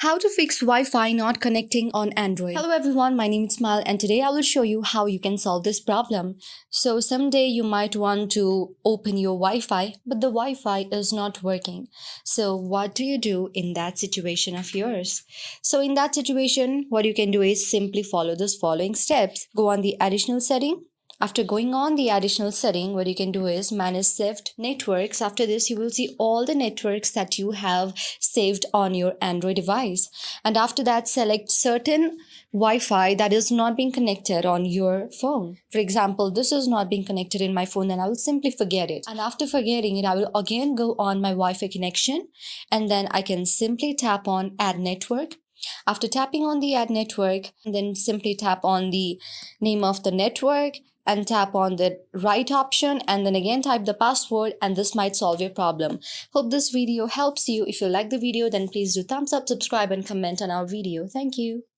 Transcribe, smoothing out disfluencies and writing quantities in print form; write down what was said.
How to fix Wi-Fi not connecting on Android. Hello everyone, my name is Smile and today I will show you how you can solve this problem. So someday you might want to open your Wi-Fi but the Wi-Fi is not working. So what do you do in that situation of yours? So in that situation, what you can do is simply follow these following steps. Go on the additional setting. After going on the additional setting, what you can do is manage saved networks. After this, you will see all the networks that you have saved on your Android device. And after that, select certain Wi-Fi that is not being connected on your phone. For example, this is not being connected in my phone, then I will simply forget it. And after forgetting it, I will again go on my Wi-Fi connection and then I can simply tap on add network. After tapping on the add network, then simply tap on the name of the network and tap on the right option and then again type the password and this might solve your problem. Hope this video helps you. If you like the video, then please do thumbs up, subscribe and comment on our video. Thank you.